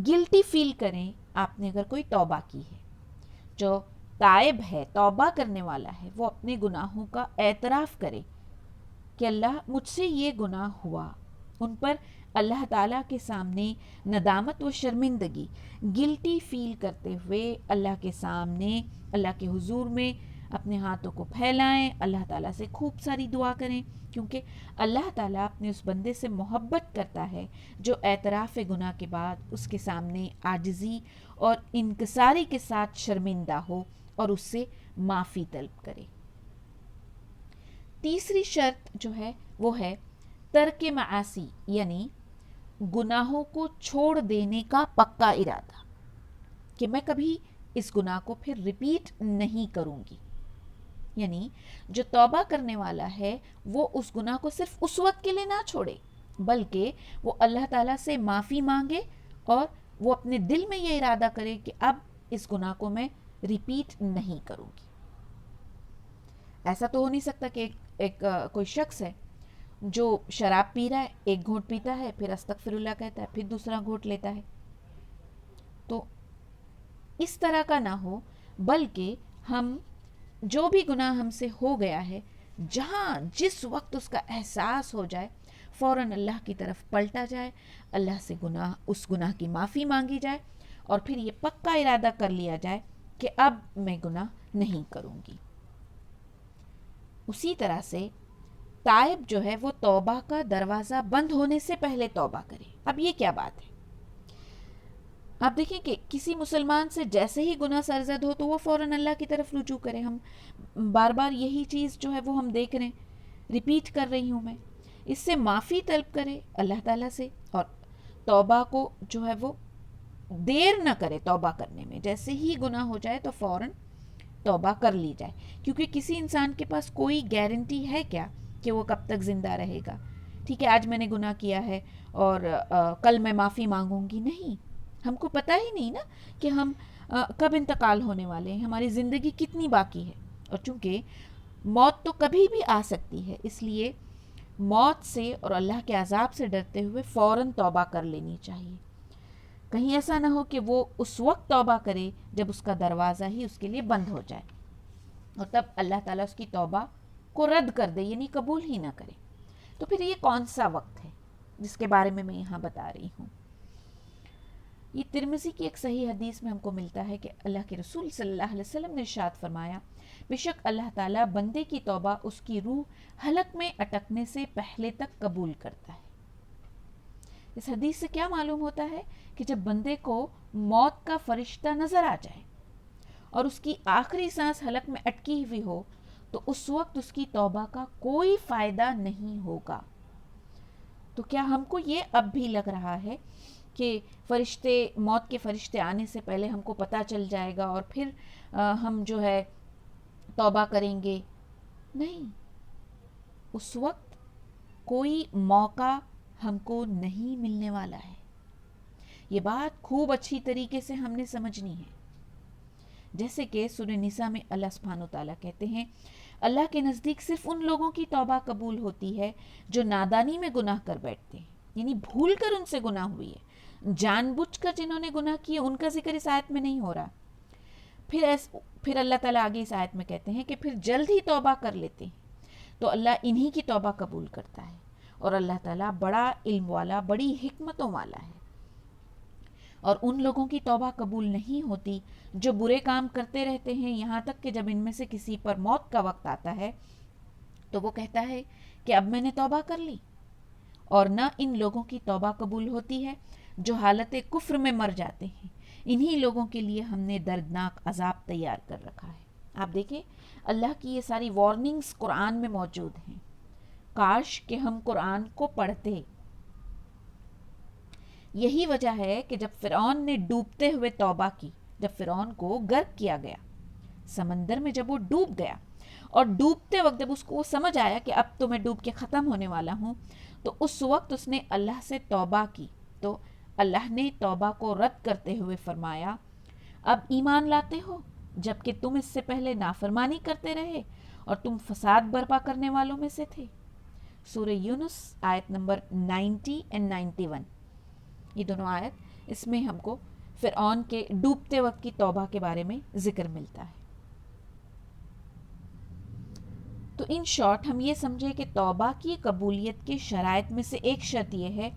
گلٹی فیل کریں آپ نے اگر کوئی توبہ کی ہے. جو تائب ہے، توبہ کرنے والا ہے، وہ اپنے گناہوں کا اعتراف کرے کہ اللہ مجھ سے یہ گناہ ہوا، ان پر اللہ تعالیٰ کے سامنے ندامت و شرمندگی گلٹی فیل کرتے ہوئے اللہ کے سامنے، اللہ کے حضور میں اپنے ہاتھوں کو پھیلائیں، اللہ تعالیٰ سے خوب ساری دعا کریں. کیونکہ اللہ تعالیٰ اپنے اس بندے سے محبت کرتا ہے جو اعتراف گناہ کے بعد اس کے سامنے عاجزی اور انکساری کے ساتھ شرمندہ ہو اور اس سے معافی طلب کرے. تیسری شرط جو ہے وہ ہے ترک معاصی، یعنی گناہوں کو چھوڑ دینے کا پکا ارادہ کہ میں کبھی اس گناہ کو پھر ریپیٹ نہیں کروں گی. یعنی جو توبہ کرنے والا ہے وہ اس گناہ کو صرف اس وقت کے لیے نہ چھوڑے بلکہ وہ اللہ تعالیٰ سے معافی مانگے اور وہ اپنے دل میں یہ ارادہ کرے کہ اب اس گناہ کو میں ریپیٹ نہیں کروں گی. ایسا تو ہو نہیں سکتا کہ ایک کوئی شخص ہے جو شراب پی رہا ہے، ایک گھونٹ پیتا ہے پھر استغفر اللہ کہتا ہے، پھر دوسرا گھونٹ لیتا ہے. تو اس طرح کا نہ ہو، بلکہ ہم جو بھی گناہ ہم سے ہو گیا ہے جہاں جس وقت اس کا احساس ہو جائے فوراً اللہ کی طرف پلٹا جائے، اللہ سے اس گناہ کی معافی مانگی جائے اور پھر یہ پکا ارادہ کر لیا جائے کہ اب میں گناہ نہیں کروں گی. اسی طرح سے تائب جو ہے وہ توبہ کا دروازہ بند ہونے سے پہلے توبہ کرے. اب یہ کیا بات ہے؟ آپ دیکھیں کہ کسی مسلمان سے جیسے ہی گناہ سرزد ہو تو وہ فوراً اللہ کی طرف رجوع کرے. ہم بار بار یہی چیز جو ہے وہ ہم دیکھ رہے ہیں، ریپیٹ کر رہی ہوں میں، اس سے معافی طلب کرے اللہ تعالیٰ سے اور توبہ کو جو ہے وہ دیر نہ کرے توبہ کرنے میں. جیسے ہی گناہ ہو جائے تو فوراً توبہ کر لی جائے، کیونکہ کسی انسان کے پاس کوئی گارنٹی ہے کیا کہ وہ کب تک زندہ رہے گا. ٹھیک ہے آج میں نے گناہ کیا ہے اور کل میں معافی مانگوں گی، نہیں. ہم کو پتہ ہی نہیں نا کہ ہم کب انتقال ہونے والے ہیں، ہماری زندگی کتنی باقی ہے. اور چونکہ موت تو کبھی بھی آ سکتی ہے، اس لیے موت سے اور اللہ کے عذاب سے ڈرتے ہوئے فوراً توبہ کر لینی چاہیے. کہیں ایسا نہ ہو کہ وہ اس وقت توبہ کرے جب اس کا دروازہ ہی اس کے لیے بند ہو جائے اور تب اللہ تعالیٰ اس کی توبہ کو رد کر دے، یعنی قبول ہی نہ کرے. تو پھر یہ کون سا وقت ہے جس کے بارے میں یہاں بتا رہی ہوں؟ یہ ترمذی کی ایک صحیح حدیث میں ہم کو ملتا ہے کہ اللہ کے رسول صلی اللہ علیہ وسلم نے ارشاد فرمایا، بے شک اللہ تعالیٰ بندے کی توبہ اس کی روح حلق میں اٹکنے سے پہلے تک قبول کرتا ہے. اس حدیث سے کیا معلوم ہوتا ہے کہ جب بندے کو موت کا فرشتہ نظر آ جائے اور اس کی آخری سانس حلق میں اٹکی ہوئی ہو تو اس وقت اس کی توبہ کا کوئی فائدہ نہیں ہوگا. تو کیا ہم کو یہ اب بھی لگ رہا ہے کہ موت کے فرشتے آنے سے پہلے ہم کو پتہ چل جائے گا اور پھر ہم جو ہے توبہ کریں گے؟ نہیں، اس وقت کوئی موقع ہم کو نہیں ملنے والا ہے. یہ بات خوب اچھی طریقے سے ہم نے سمجھنی ہے. جیسے کہ سورہ نساء میں اللہ سبحانہ و تعالیٰ کہتے ہیں اللہ کے نزدیک صرف ان لوگوں کی توبہ قبول ہوتی ہے جو نادانی میں گناہ کر بیٹھتے ہیں، یعنی بھول کر ان سے گناہ ہوئی ہے، جان بوجھ کر جنہوں نے گناہ کیے ان کا ذکر اس آیت میں نہیں ہو رہا۔ پھر اللہ تعالیٰ آگے اس آیت میں کہتے ہیں کہ پھر جلد ہی توبہ کر لیتے ہیں تو اللہ انہی کی توبہ قبول کرتا ہے، اور اللہ تعالیٰ بڑا علم والا، بڑی حکمتوں والا ہے۔ اور ان لوگوں کی توبہ قبول نہیں ہوتی جو برے کام کرتے رہتے ہیں، یہاں تک کہ جب ان میں سے کسی پر موت کا وقت آتا ہے تو وہ کہتا ہے کہ اب میں نے توبہ کر لی۔ اور نہ ان لوگوں کی توبہ قبول ہوتی ہے جو حالت کفر میں مر جاتے ہیں، انہی لوگوں کے لیے ہم نے دردناک عذاب تیار کر رکھا ہے۔ آپ دیکھیں اللہ کی یہ ساری وارننگز قرآن میں موجود ہیں۔ کاش کہ ہم قرآن کو پڑھتے۔ یہی وجہ ہے کہ جب فرعون نے ڈوبتے ہوئے توبہ کی، جب فرعون کو غرق کیا گیا سمندر میں، جب وہ ڈوب گیا اور ڈوبتے وقت جب اس کو سمجھ آیا کہ اب تو میں ڈوب کے ختم ہونے والا ہوں، تو اس وقت اس نے اللہ سے توبہ کی، تو اللہ نے توبہ کو رد کرتے ہوئے فرمایا اب ایمان لاتے ہو جبکہ تم اس سے پہلے نافرمانی کرتے رہے اور تم فساد برپا کرنے والوں میں سے تھے۔ سورہ یونس آیت نمبر 90 and 91، یہ دونوں آیت، اس میں ہم کو فرعون کے ڈوبتے وقت کی توبہ کے بارے میں ذکر ملتا ہے۔ تو ان شارٹ ہم یہ سمجھے کہ توبہ کی قبولیت کے شرائط میں سے ایک شرط یہ ہے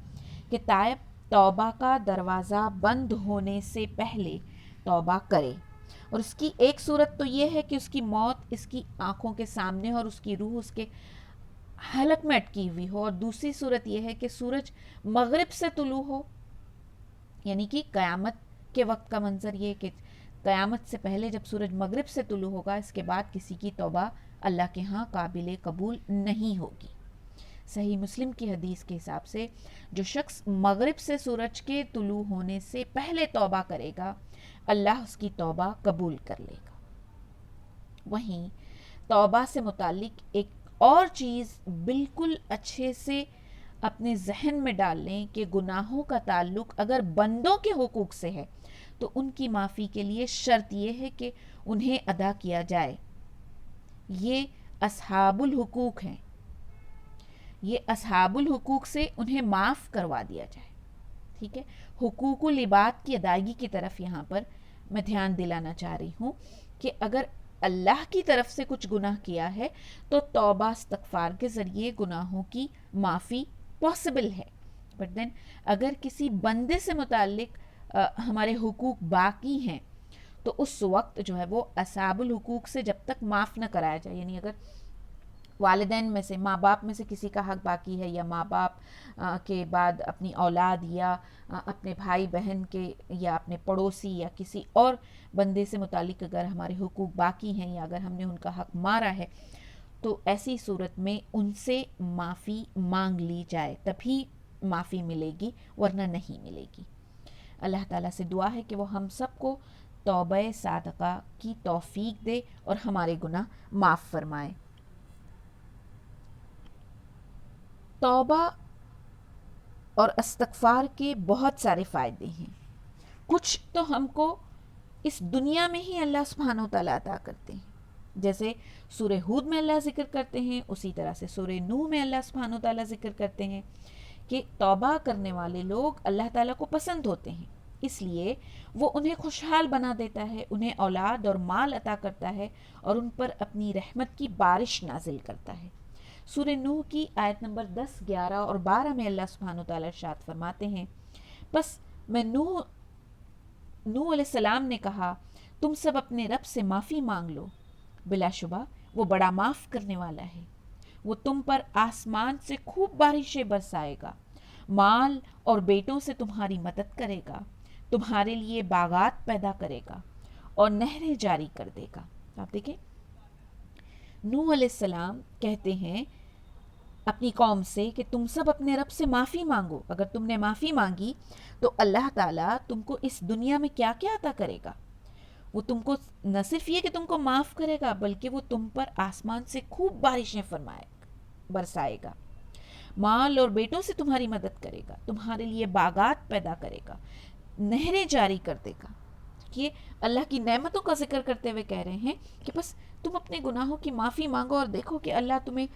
کہ تائب توبہ کا دروازہ بند ہونے سے پہلے توبہ کرے، اور اس کی ایک صورت تو یہ ہے کہ اس کی موت اس کی آنکھوں کے سامنے اور اس کی روح اس کے حلق میں اٹکی ہوئی ہو، اور دوسری صورت یہ ہے کہ سورج مغرب سے طلوع ہو، یعنی کہ قیامت کے وقت کا منظر یہ کہ قیامت سے پہلے جب سورج مغرب سے طلوع ہوگا، اس کے بعد کسی کی توبہ اللہ کے ہاں قابل قبول نہیں ہوگی۔ صحیح مسلم کی حدیث کے حساب سے جو شخص مغرب سے سورج کے طلوع ہونے سے پہلے توبہ کرے گا، اللہ اس کی توبہ قبول کر لے گا۔ وہیں توبہ سے متعلق ایک اور چیز بالکل اچھے سے اپنے ذہن میں ڈال لیں کہ گناہوں کا تعلق اگر بندوں کے حقوق سے ہے تو ان کی معافی کے لیے شرط یہ ہے کہ انہیں ادا کیا جائے۔ یہ اصحاب الحقوق ہیں، یہ اصحاب الحقوق سے انہیں معاف کروا دیا جائے، ٹھیک ہے۔ حقوق العباد کی ادائیگی کی طرف یہاں پر میں دھیان دلانا چاہ رہی ہوں کہ اگر اللہ کی طرف سے کچھ گناہ کیا ہے تو توبہ استغفار کے ذریعے گناہوں کی معافی پاسبل ہے، بٹ دین اگر کسی بندے سے متعلق ہمارے حقوق باقی ہیں تو اس وقت جو ہے وہ اصحاب الحقوق سے جب تک معاف نہ کرایا جائے، یعنی اگر والدین میں سے، ماں باپ میں سے کسی کا حق باقی ہے، یا ماں باپ کے بعد اپنی اولاد، یا اپنے بھائی بہن کے، یا اپنے پڑوسی، یا کسی اور بندے سے متعلق اگر ہمارے حقوق باقی ہیں، یا اگر ہم نے ان کا حق مارا ہے، تو ایسی صورت میں ان سے معافی مانگ لی جائے، تبھی معافی ملے گی، ورنہ نہیں ملے گی۔ اللہ تعالیٰ سے دعا ہے کہ وہ ہم سب کو توبہ صادقہ کی توفیق دے اور ہمارے گناہ معاف فرمائے۔ توبہ اور استغفار کے بہت سارے فائدے ہیں، کچھ تو ہم کو اس دنیا میں ہی اللہ سبحانہ و تعالیٰ عطا کرتے ہیں، جیسے سورہ ہود میں اللہ ذکر کرتے ہیں، اسی طرح سے سورہ نوح میں اللہ سبحانہ و تعالیٰ ذکر کرتے ہیں کہ توبہ کرنے والے لوگ اللہ تعالیٰ کو پسند ہوتے ہیں، اس لیے وہ انہیں خوشحال بنا دیتا ہے، انہیں اولاد اور مال عطا کرتا ہے اور ان پر اپنی رحمت کی بارش نازل کرتا ہے۔ سورہ نوح کی آیت نمبر 10، 11 اور 12 میں اللہ سبحانہ وتعالی ارشاد فرماتے ہیں، بس میں نوح علیہ السلام نے کہا تم سب اپنے رب سے معافی مانگ لو، بلا شبہ وہ بڑا معاف کرنے والا ہے، وہ تم پر آسمان سے خوب بارشیں برسائے گا، مال اور بیٹوں سے تمہاری مدد کرے گا، تمہارے لیے باغات پیدا کرے گا اور نہریں جاری کر دے گا۔ آپ دیکھیں نوح علیہ السلام کہتے ہیں اپنی قوم سے کہ تم سب اپنے رب سے معافی مانگو، اگر تم نے معافی مانگی تو اللہ تعالیٰ تم کو اس دنیا میں کیا کیا عطا کرے گا، وہ تم کو نہ صرف یہ کہ تم کو معاف کرے گا بلکہ وہ تم پر آسمان سے خوب بارشیں برسائے گا، مال اور بیٹوں سے تمہاری مدد کرے گا، تمہارے لیے باغات پیدا کرے گا، نہریں جاری کر دے گا۔ کہ اللہ کی نعمتوں کا ذکر کرتے ہوئے کہہ رہے ہیں کہ بس تم اپنے گناہوں کی معافی مانگو اور دیکھو کہ اللہ تمہیں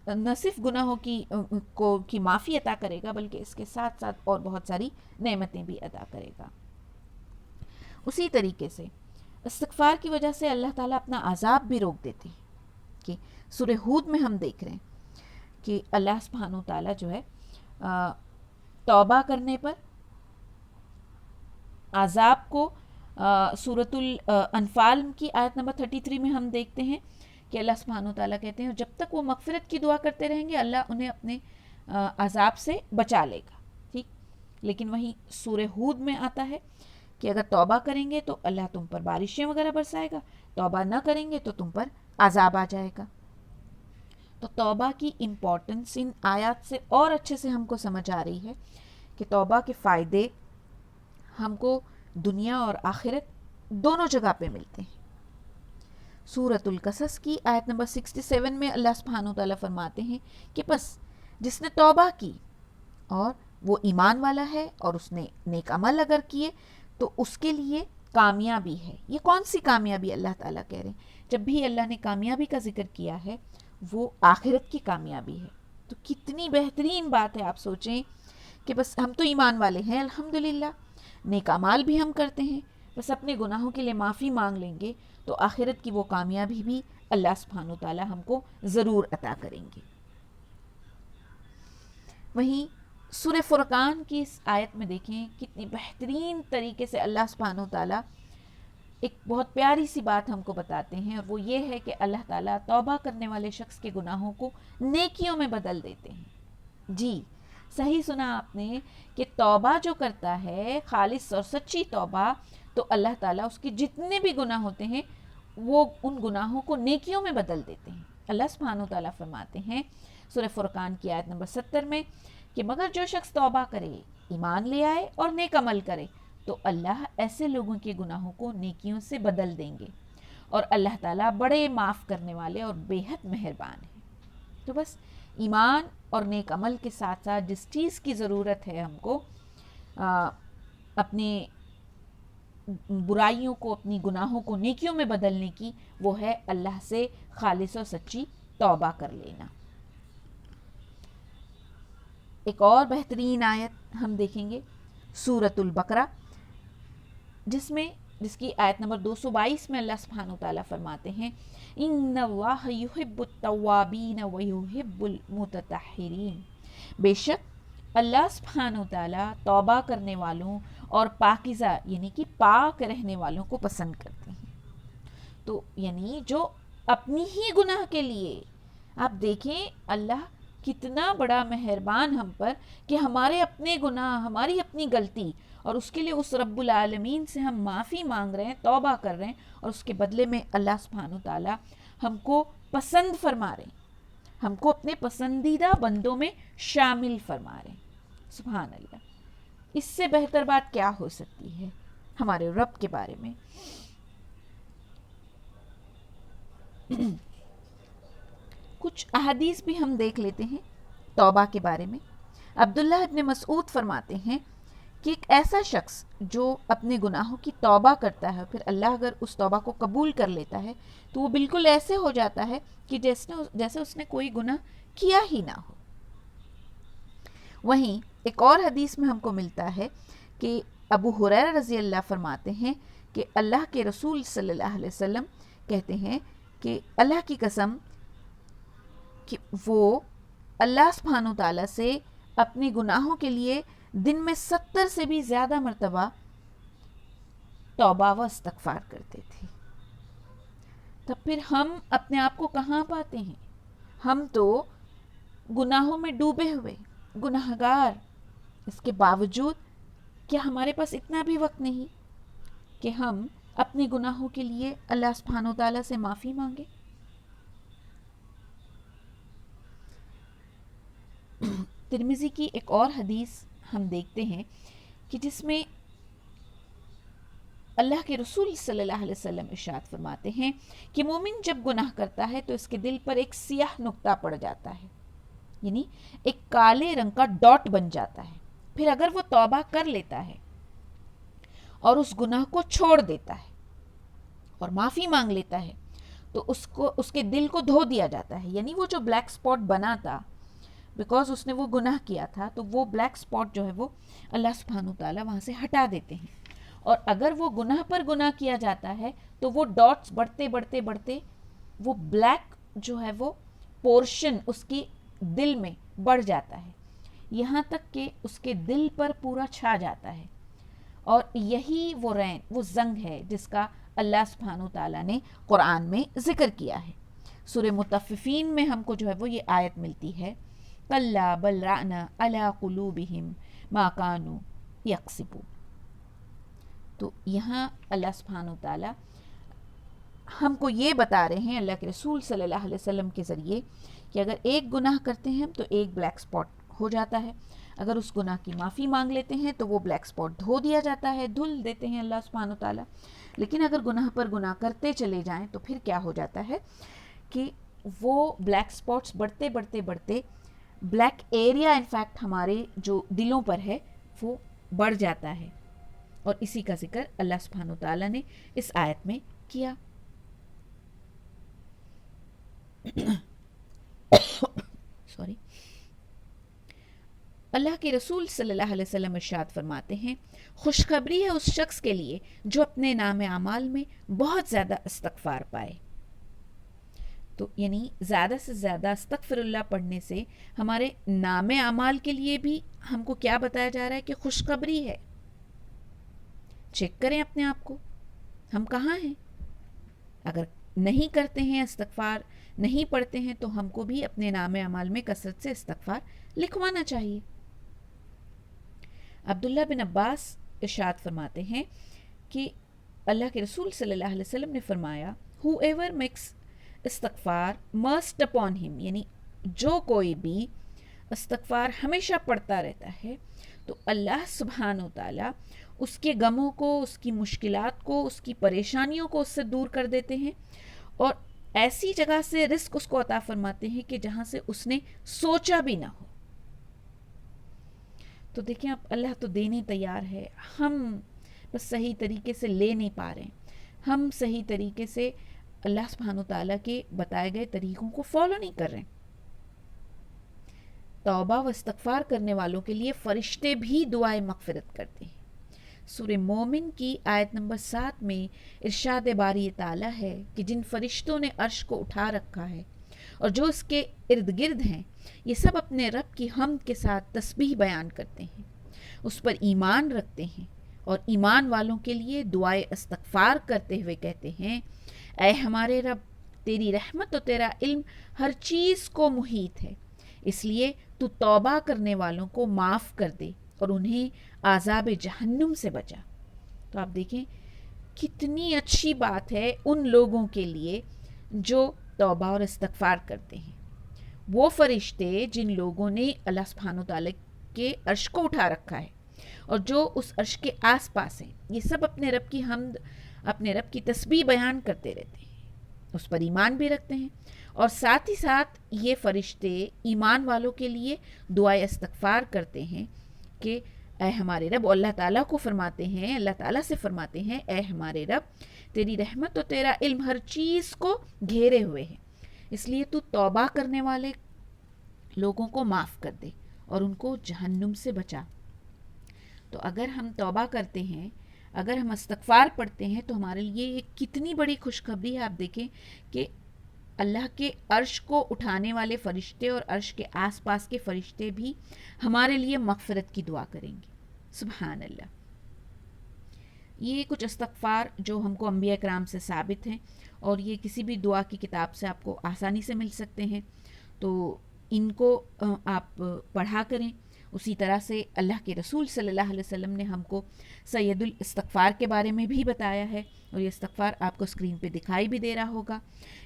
نہ صرف گناہوں کی معافی عطا کرے گا بلکہ اس کے ساتھ ساتھ اور بہت ساری نعمتیں بھی عطا کرے گا۔ اسی طریقے سے استغفار کی وجہ سے اللہ تعالیٰ اپنا عذاب بھی روک دیتے ہیں، کہ سورہ ہود میں ہم دیکھ رہے ہیں کہ اللہ سبحانہ و تعالیٰ جو ہے توبہ کرنے پر عذاب کو، سورۃ الانفال کی آیت نمبر 33 میں ہم دیکھتے ہیں کہ اللہ سبحانہ و تعالیٰ کہتے ہیں جب تک وہ مغفرت کی دعا کرتے رہیں گے اللہ انہیں اپنے عذاب سے بچا لے گا، ٹھیک۔ لیکن وہیں سورہ ہود میں آتا ہے کہ اگر توبہ کریں گے تو اللہ تم پر بارشیں وغیرہ برسائے گا، توبہ نہ کریں گے تو تم پر عذاب آ جائے گا۔ تو توبہ کی امپورٹنس ان آیات سے اور اچھے سے ہم کو سمجھ آ رہی ہے کہ توبہ کے فائدے ہم کو دنیا اور آخرت دونوں جگہ پہ ملتے ہیں۔ سورۃ القصص کی آیت نمبر 67 میں اللہ سبحانہ وتعالیٰ فرماتے ہیں کہ بس جس نے توبہ کی اور وہ ایمان والا ہے اور اس نے نیک عمل اگر کیے تو اس کے لیے کامیابی ہے۔ یہ کون سی کامیابی اللہ تعالیٰ کہہ رہے ہیں؟ جب بھی اللہ نے کامیابی کا ذکر کیا ہے وہ آخرت کی کامیابی ہے۔ تو کتنی بہترین بات ہے، آپ سوچیں کہ بس ہم تو ایمان والے ہیں الحمدللہ، نیک اعمال بھی ہم کرتے ہیں، بس اپنے گناہوں کے لیے معافی مانگ لیں گے تو آخرت کی وہ کامیابی بھی اللہ سبحانہ وتعالیٰ ہم کو ضرور عطا کریں گے۔ وہیں سورہ فرقان کی اس آیت میں دیکھیں کتنی بہترین طریقے سے اللہ سبحانہ وتعالیٰ ایک بہت پیاری سی بات ہم کو بتاتے ہیں، اور وہ یہ ہے کہ اللہ تعالیٰ توبہ کرنے والے شخص کے گناہوں کو نیکیوں میں بدل دیتے ہیں۔ جی صحیح سنا آپ نے کہ توبہ جو کرتا ہے خالص اور سچی توبہ، تو اللہ تعالیٰ اس کے جتنے بھی گناہ ہوتے ہیں وہ ان گناہوں کو نیکیوں میں بدل دیتے ہیں۔ اللہ سبحانہ وتعالیٰ فرماتے ہیں سورہ فرقان کی آیت نمبر 70 میں کہ مگر جو شخص توبہ کرے، ایمان لے آئے اور نیک عمل کرے تو اللہ ایسے لوگوں کے گناہوں کو نیکیوں سے بدل دیں گے، اور اللہ تعالیٰ بڑے معاف کرنے والے اور بے حد مہربان ہیں۔ تو بس ایمان اور نیک عمل کے ساتھ ساتھ جس چیز کی ضرورت ہے ہم کو اپنے برائیوں کو، اپنی گناہوں کو نیکیوں میں بدلنے کی، وہ ہے اللہ سے خالص اور سچی توبہ کر لینا۔ ایک اور بہترین آیت ہم دیکھیں گے سورۃ البقرہ، جس کی آیت نمبر 222 میں اللہ سبحانہ وتعالیٰ فرماتے ہیں ان اللہ یحب التوابین ویحب المتطہرین، بے شک اللہ سبحانہ وتعالیٰ توبہ کرنے والوں اور پاکیزہ یعنی کہ پاک رہنے والوں کو پسند کرتے ہیں۔ تو یعنی جو اپنی ہی گناہ کے لیے، آپ دیکھیں اللہ کتنا بڑا مہربان ہم پر کہ ہمارے اپنے گناہ، ہماری اپنی غلطی، اور اس کے لیے اس رب العالمین سے ہم معافی مانگ رہے ہیں، توبہ کر رہے ہیں، اور اس کے بدلے میں اللہ سبحانہ وتعالیٰ ہم کو پسند فرما رہے ہیں، ہم کو اپنے پسندیدہ بندوں میں شامل فرما رہے ہیں۔ سبحان اللہ، اس سے بہتر بات کیا ہو سکتی ہے ہمارے رب کے بارے میں۔ کچھ احادیث بھی ہم دیکھ لیتے ہیں توبہ کے بارے میں۔ عبداللہ ابن مسعود فرماتے ہیں کہ ایک ایسا شخص جو اپنے گناہوں کی توبہ کرتا ہے، پھر اللہ اگر اس توبہ کو قبول کر لیتا ہے تو وہ بالکل ایسے ہو جاتا ہے کہ جیسے اس نے کوئی گناہ کیا ہی نہ ہو۔ وہیں ایک اور حدیث میں ہم کو ملتا ہے کہ ابو ہریرہ رضی اللہ فرماتے ہیں کہ اللہ کے رسول صلی اللہ علیہ وسلم کہتے ہیں کہ اللہ کی قسم کہ وہ اللہ سبحانہ وتعالیٰ سے اپنے گناہوں کے لیے دن میں 70 سے بھی زیادہ مرتبہ توبہ و استغفار کرتے تھے۔ تب پھر ہم اپنے آپ کو کہاں پاتے ہیں؟ ہم تو گناہوں میں ڈوبے ہوئے گناہگار، اس کے باوجود کیا ہمارے پاس اتنا بھی وقت نہیں کہ ہم اپنے گناہوں کے لیے اللہ سبحانہ وتعالیٰ سے معافی مانگے؟ ترمذی کی ایک اور حدیث ہم دیکھتے ہیں کہ جس میں اللہ کے رسول صلی اللہ علیہ وسلم ارشاد فرماتے ہیں کہ مومن جب گناہ کرتا ہے تو اس کے دل پر ایک سیاہ نقطہ پڑ جاتا ہے، یعنی ایک کالے رنگ کا ڈاٹ بن جاتا ہے۔ پھر اگر وہ توبہ کر لیتا ہے اور اس گناہ کو چھوڑ دیتا ہے اور معافی مانگ لیتا ہے تو اس کے دل کو دھو دیا جاتا ہے. یعنی وہ جو بلیک اسپاٹ بنا تھا بیکاز اس نے وہ گناہ کیا تھا تو وہ بلیک اسپاٹ جو ہے وہ اللہ سبحانہ تعالیٰ وہاں سے ہٹا دیتے ہیں. اور اگر وہ گناہ پر گناہ کیا جاتا ہے تو وہ ڈاٹس بڑھتے بڑھتے بڑھتے وہ بلیک جو ہے وہ پورشن اس کی دل میں بڑھ جاتا ہے یہاں تک کہ اس کے دل پر پورا چھا جاتا ہے. اور یہی وہ رین وہ زنگ ہے جس کا اللہ سبحانہ تعالیٰ نے قرآن میں ذکر کیا ہے. سورہ مطففین میں ہم کو جو ہے وہ یہ آیت ملتی ہے کَلَّا بَلْ رَأْنَا عَلَىٰ قُلُوبِهِمْ مَا كَانُوا يَكْسِبُونَ. تو یہاں اللہ سبحانہ تعالیٰ ہم کو یہ بتا رہے ہیں اللہ کے رسول صلی اللہ علیہ وسلم کے ذریعے کہ اگر ایک گناہ کرتے ہیں تو ایک بلیک اسپاٹ ہو جاتا ہے, اگر اس گناہ کی معافی مانگ لیتے ہیں تو وہ بلیک اسپاٹ دھو دیا جاتا ہے, دھل دیتے ہیں اللہ سبحانہ تعالیٰ. لیکن اگر گناہ پر گناہ کرتے چلے جائیں تو پھر کیا ہو جاتا ہے کہ وہ بلیک اسپاٹس بڑھتے بڑھتے بڑھتے بلیک ایریا انفیکٹ ہمارے جو دلوں پر ہے وہ بڑھ جاتا ہے. اور اسی کا ذکر اللہ سبحانہ تعالیٰ نے اس آیت میں کیا. سوری. اللہ کے رسول صلی اللہ علیہ وسلم ارشاد فرماتے ہیں خوشخبری ہے اس شخص کے لیے جو اپنے نام اعمال میں بہت زیادہ استغفار پائے. تو یعنی زیادہ سے زیادہ استغفر اللہ پڑھنے سے ہمارے نام اعمال کے لیے بھی ہم کو کیا بتایا جا رہا ہے کہ خوشخبری ہے. چیک کریں اپنے آپ کو ہم کہاں ہیں. اگر نہیں کرتے ہیں استغفار نہیں پڑھتے ہیں تو ہم کو بھی اپنے نام اعمال میں کثرت سے استغفار لکھوانا چاہیے. عبداللہ بن عباس ارشاد فرماتے ہیں کہ اللہ کے رسول صلی اللہ علیہ وسلم نے فرمایا whoever makes استغفار must upon him, یعنی جو کوئی بھی استغفار ہمیشہ پڑھتا رہتا ہے تو اللہ سبحانہ و تعالیٰ اس کے غموں کو, اس کی مشکلات کو, اس کی پریشانیوں کو اس سے دور کر دیتے ہیں اور ایسی جگہ سے رزق اس کو عطا فرماتے ہیں کہ جہاں سے اس نے سوچا بھی نہ ہو. تو دیکھیں آپ اللہ تو دینے تیار ہے, ہم بس صحیح طریقے سے لے نہیں پا رہے ہیں, ہم صحیح طریقے سے اللہ سبحانہ تعالیٰ کے بتائے گئے طریقوں کو فالو نہیں کر رہے. توبہ و استغفار کرنے والوں کے لیے فرشتے بھی دعائیں مغفرت کرتے ہیں. سورہ مومن کی آیت نمبر 7 میں ارشاد باری تعالیٰ ہے کہ جن فرشتوں نے عرش کو اٹھا رکھا ہے اور جو اس کے ارد گرد ہیں یہ سب اپنے رب کی حمد کے ساتھ تسبیح بیان کرتے ہیں, اس پر ایمان رکھتے ہیں اور ایمان والوں کے لیے دعائے استغفار کرتے ہوئے کہتے ہیں اے ہمارے رب تیری رحمت و تیرا علم ہر چیز کو محیط ہے, اس لیے تو توبہ کرنے والوں کو معاف کر دے اور انہیں عذاب جہنم سے بچا. تو آپ دیکھیں کتنی اچھی بات ہے ان لوگوں کے لیے جو توبہ اور استغفار کرتے ہیں. وہ فرشتے جن لوگوں نے اللہ سبحانہ تعالیٰ کے عرش کو اٹھا رکھا ہے اور جو اس عرش کے آس پاس ہیں یہ سب اپنے رب کی حمد اپنے رب کی تسبیح بیان کرتے رہتے ہیں, اس پر ایمان بھی رکھتے ہیں اور ساتھ ہی ساتھ یہ فرشتے ایمان والوں کے لیے دعائے استغفار کرتے ہیں کہ اے ہمارے رب, اللہ تعالیٰ کو فرماتے ہیں, اللہ تعالیٰ سے فرماتے ہیں اے ہمارے رب تیری رحمت و تیرا علم ہر چیز کو گھیرے ہوئے ہے, اس لیے تو توبہ کرنے والے لوگوں کو معاف کر دے اور ان کو جہنم سے بچا. تو اگر ہم توبہ کرتے ہیں, اگر ہم استغفار پڑھتے ہیں تو ہمارے لیے یہ کتنی بڑی خوشخبری ہے. آپ دیکھیں کہ اللہ کے عرش کو اٹھانے والے فرشتے اور عرش کے آس پاس کے فرشتے بھی ہمارے لیے مغفرت کی دعا کریں گے. سبحان اللہ. یہ کچھ استغفار جو ہم کو انبیاء کرام سے ثابت ہیں اور یہ کسی بھی دعا کی کتاب سے آپ کو آسانی سے مل سکتے ہیں, تو ان کو آپ پڑھا کریں. اسی طرح سے اللہ کے رسول صلی اللہ علیہ وسلم نے ہم کو سید الاستغفار کے بارے میں بھی بتایا ہے اور یہ استغفار آپ کو اسکرین پہ دکھائی بھی دے رہا ہوگا.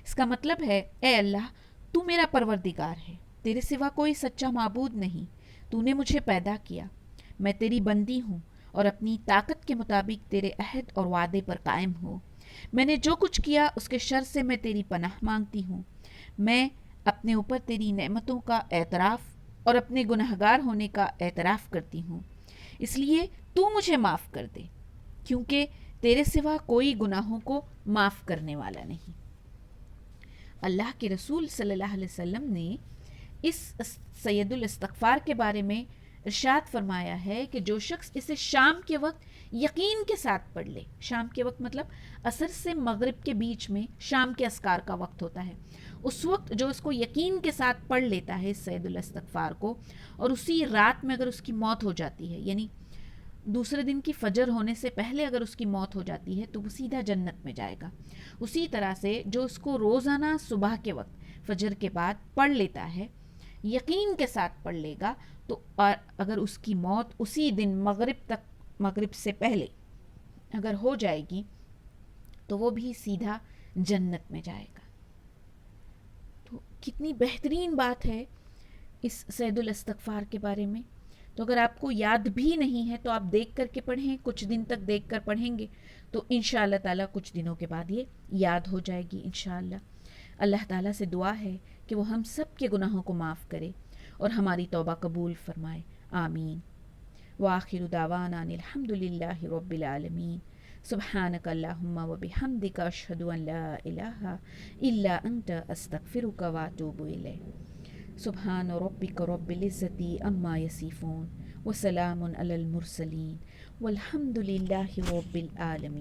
اس کا مطلب ہے اے اللہ تو میرا پروردگار ہے, تیرے سوا کوئی سچا معبود نہیں, تو نے مجھے پیدا کیا, میں تیری بندی ہوں اور اپنی طاقت کے مطابق تیرے عہد اور وعدے پر قائم ہوں. میں نے جو کچھ کیا اس کے شر سے میں تیری پناہ مانگتی ہوں. میں اپنے اوپر تیری نعمتوں کا اعتراف اور اپنے گنہگار ہونے کا اعتراف کرتی ہوں, اس لیے تو مجھے معاف کر دے. کیونکہ تیرے سوا کوئی گناہوں کو معاف کرنے والا نہیں۔ اللہ کے رسول صلی اللہ علیہ وسلم نے اس سید الاستغفار کے بارے میں ارشاد فرمایا ہے کہ جو شخص اسے شام کے وقت یقین کے ساتھ پڑھ لے، شام کے وقت مطلب عصر سے مغرب کے بیچ میں شام کے اذکار کا وقت ہوتا ہے، اس وقت جو اس کو یقین کے ساتھ پڑھ لیتا ہے اس سید الاستغفار کو، اور اسی رات میں اگر اس کی موت ہو جاتی ہے، یعنی دوسرے دن کی فجر ہونے سے پہلے اگر اس کی موت ہو جاتی ہے تو وہ سیدھا جنت میں جائے گا۔ اسی طرح سے جو اس کو روزانہ صبح کے وقت فجر کے بعد پڑھ لیتا ہے، یقین کے ساتھ پڑھ لے گا، تو اگر اس کی موت اسی دن مغرب سے پہلے اگر ہو جائے گی تو وہ بھی سیدھا جنت میں جائے گا۔ تو کتنی بہترین بات ہے اس سید الاستغفار کے بارے میں۔ تو اگر آپ کو یاد بھی نہیں ہے تو آپ دیکھ کر کے پڑھیں، کچھ دن تک دیکھ کر پڑھیں گے تو انشاءاللہ تعالیٰ کچھ دنوں کے بعد یہ یاد ہو جائے گی انشاءاللہ۔ اللہ تعالیٰ سے دعا ہے کہ وہ ہم سب کے گناہوں کو معاف کرے اور ہماری توبہ قبول فرمائے، آمین۔ وآخر دعوانا ان الحمدللہ رب العالمین۔ سبحانک اللہم وبحمدک اشہد ان لا الہ الا انت استغفرک واتوب الیک۔ سبحان ربک رب العزت عما یصفون وسلام علی المرسلین والحمد للہ رب العالمین۔